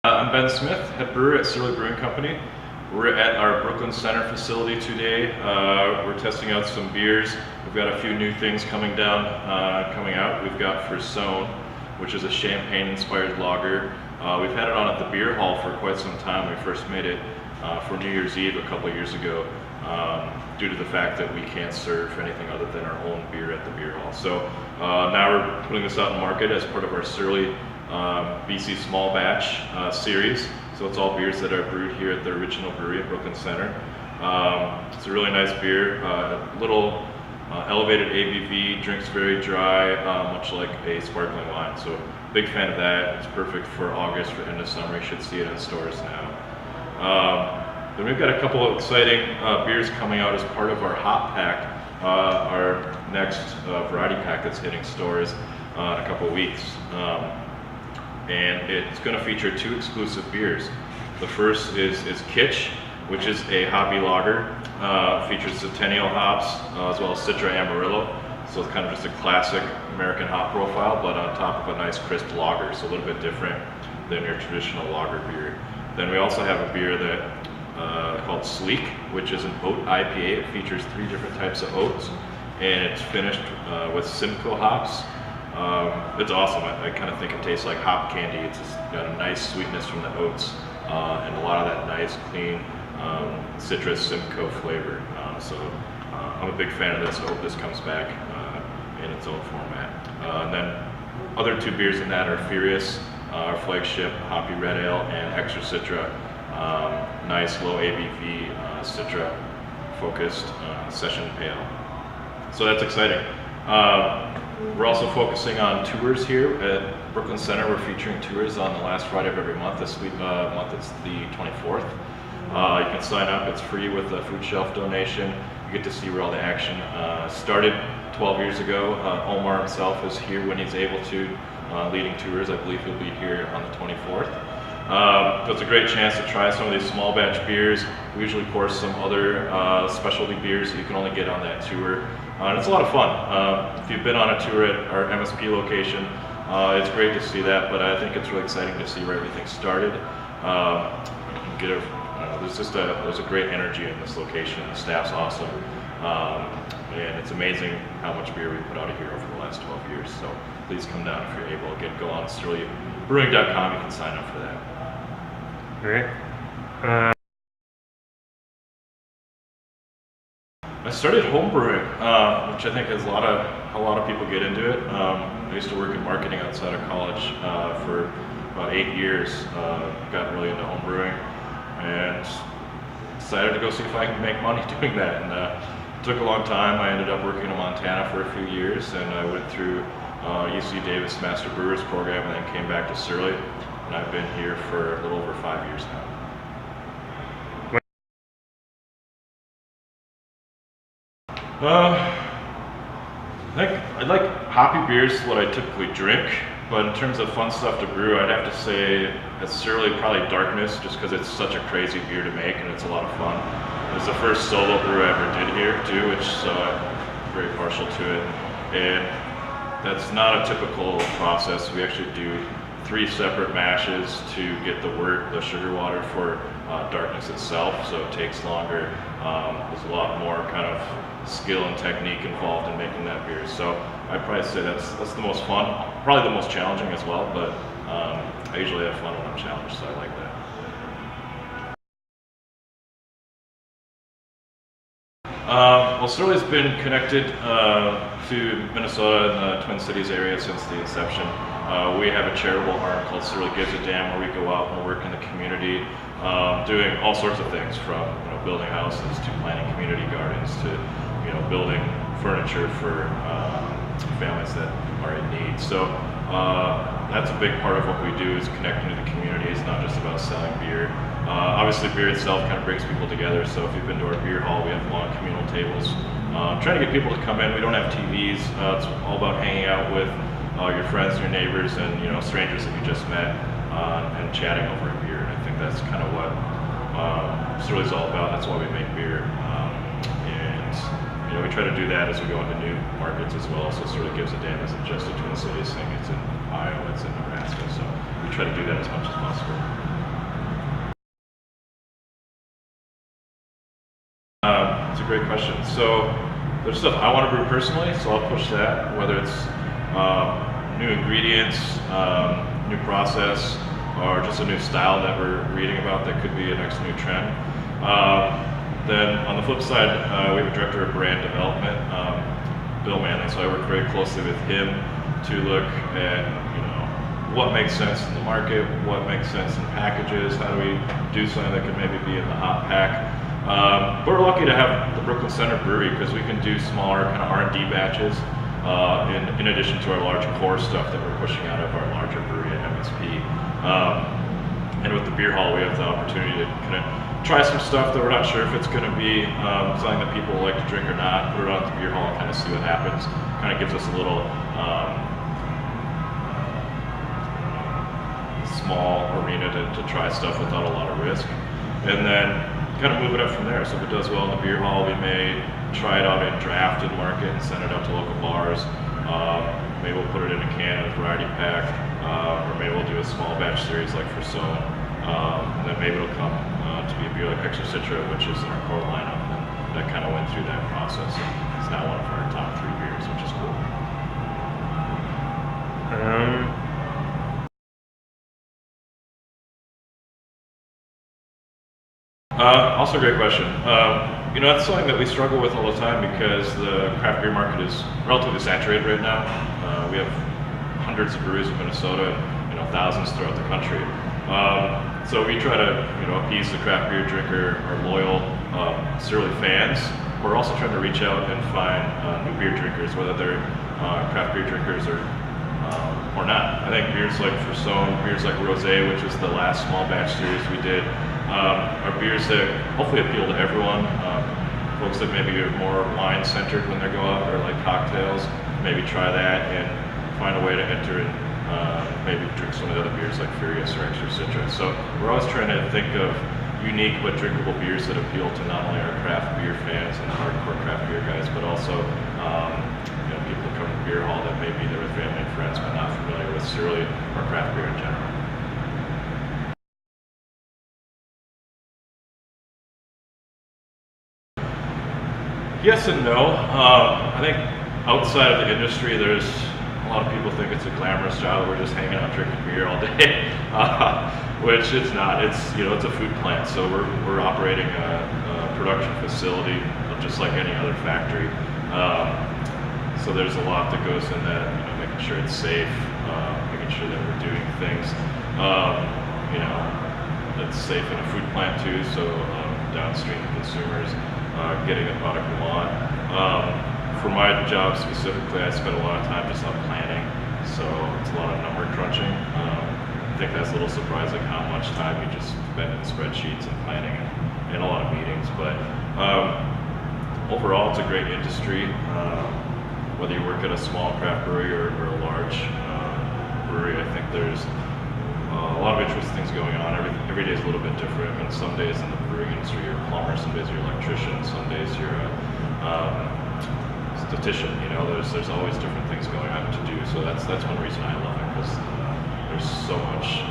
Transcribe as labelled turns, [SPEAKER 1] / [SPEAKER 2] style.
[SPEAKER 1] I'm Ben Smith, head brewer at Surly Brewing Company. We're at our Brooklyn Center facility today. We're testing out some beers. We've got a few new things coming out. We've got Frisone, which is a champagne-inspired lager. We've had it on at the beer hall for quite some time. We first made it for New Year's Eve a couple of years ago due to the fact that we can't serve anything other than our own beer at the beer hall. So now we're putting this out in the market as part of our Surly BC Small Batch series. So it's all beers that are brewed here at the original brewery at Brooklyn Center. It's a really nice beer, a little elevated ABV, drinks very dry, much like a sparkling wine. So big fan of that. It's perfect for August, for end of summer. You should see it in stores now. Then we've got a couple of exciting beers coming out as part of our hop pack, our next variety pack that's hitting stores in a couple of weeks. And it's going to feature two exclusive beers. The first is Kitsch, which is a hoppy lager. Features Centennial hops as well as Citra Amarillo. So it's kind of just a classic American hop profile, but on top of a nice crisp lager, so a little bit different than your traditional lager beer. Then we also have a beer that called Sleek, which is an oat IPA. It features 3 different types of oats, and it's finished with Simcoe hops. It's awesome. I kind of think it tastes like hop candy. It's just got a nice sweetness from the oats and a lot of that nice, clean citrus Simcoe flavor. So I'm a big fan of this. I hope this comes back in its own format. And then other 2 beers in that are Furious, our flagship hoppy red ale, and Extra Citra, nice low ABV Citra focused session pale. So that's exciting. We're also focusing on tours here at Brooklyn Center. We're featuring tours on the last Friday of every month. This month it's the 24th. You can sign up. It's free with a food shelf donation. You get to see where all the action started 12 years ago. Omar himself is here when he's able to, leading tours. I believe he'll be here on the 24th. So it's a great chance to try some of these small batch beers. We usually pour some other specialty beers that you can only get on that tour. And it's a lot of fun. If you've been on a tour at our MSP location, it's great to see that, but I think it's really exciting to see where everything started. There's a great energy in this location. The staff's awesome. And it's amazing how much beer we put out of here over the last 12 years. So please come down if you're able. Again, go on surlybrewing.com. You can sign up for that.
[SPEAKER 2] All right.
[SPEAKER 1] I started home brewing, which I think is a lot of people get into it. I used to work in marketing outside of college for about 8 years. Got really into home brewing and decided to go see if I could make money doing that. And it took a long time. I ended up working in Montana for a few years, and I went through UC Davis Master Brewers program, and then came back to Surly. And I've been here for a little over 5 years now. I like hoppy beers, what I typically drink, but in terms of fun stuff to brew, I'd have to say at Surly probably Darkness, just because it's such a crazy beer to make and it's a lot of fun. It was the first solo brew I ever did here too, which so I'm very partial to it. And that's not a typical process. We actually do 3 separate mashes to get the sugar water for Darkness itself, so it takes longer. There's a lot more kind of skill and technique involved in making that beer. So I'd probably say that's the most fun, probably the most challenging as well, but I usually have fun when I'm challenged, so I like that. Well, Surly's been connected to Minnesota and the Twin Cities area since the inception. We have a charitable arm called Surly Gives a Damn, where we go out and work in the community, doing all sorts of things, from building houses to planting community gardens to building furniture for families that are in need. So that's a big part of what we do, is connecting to the community. It's not just about selling beer. Obviously, beer itself kind of brings people together. So if you've been to our beer hall, we have long communal tables. Trying to get people to come in. We don't have TVs. It's all about hanging out with your friends, your neighbors, and strangers that you just met, and chatting over a beer. And I think that's kind of what Surly's all about. That's why we make beer. And we try to do that as we go into new markets as well. So Surly Gives a Damn isn't just a Twin Cities thing. It's in Iowa, it's in Nebraska. So we try to do that as much as possible. a great question. So there's stuff I want to brew personally, so I'll push that, whether it's new ingredients, new process, or just a new style that we're reading about that could be a next new trend. Then on the flip side, we have a director of brand development, Bill Manley, so I work very closely with him to look at, what makes sense in the market, what makes sense in packages, how do we do something that could maybe be in the hot pack. But we're lucky to have the Brooklyn Center Brewery because we can do smaller kind of R&D batches in addition to our large core stuff that we're pushing out of our larger brewery at MSP. And with the beer hall, we have the opportunity to kind of try some stuff that we're not sure if it's going to be something that people like to drink or not, put it on at the beer hall and kind of see what happens. Kind of gives us a little small arena to try stuff without a lot of risk. And then kind of move it up from there. So if it does well in the beer hall, we may try it out in draft and market and send it out to local bars. Maybe we'll put it in a can in a variety pack, or maybe we'll do a small batch series like for Sown. And then maybe it'll come to be a beer like Extra Citra, which is in our core lineup. And that kind of went through that process. It's now one of our top 3 beers, which is cool. Also a great question. That's something that we struggle with all the time because the craft beer market is relatively saturated right now. We have hundreds of breweries in Minnesota and thousands throughout the country. So we try to appease the craft beer drinker, our loyal Surly fans. We're also trying to reach out and find new beer drinkers, whether they're craft beer drinkers or not. I think beers like Sown, beers like Rosé, which is the last small batch series we did, are beers that hopefully appeal to everyone. Folks that maybe are more wine centered when they go out or like cocktails, maybe try that and find a way to enter and maybe drink some of the other beers like Furious or Extra Citra. So we're always trying to think of unique but drinkable beers that appeal to not only our craft beer fans and hardcore craft beer guys, but also people that come to the beer hall that may be there with family and friends but not familiar with Surly or craft beer in general. Yes and no. I think outside of the industry, there's a lot of people think it's a glamorous job. We're just hanging out drinking beer all day, which it's not. It's it's a food plant, so we're operating a production facility just like any other factory. So there's a lot that goes in that. Making sure it's safe, making sure that we're doing things that's safe in a food plant too. So downstream consumers. Getting the product we want. For my job specifically, I spend a lot of time just on planning, so it's a lot of number crunching. I think that's a little surprising how much time you just spend in spreadsheets and planning and a lot of meetings, but overall it's a great industry. Whether you work at a small craft brewery or a large brewery, I think there's a lot of interesting things going on. Every day is a little bit different. I mean, some days in the brewing industry you're a plumber, some days you're an electrician, some days you're a statistician. There's always different things going on to do. So that's one reason I love it, because there's so much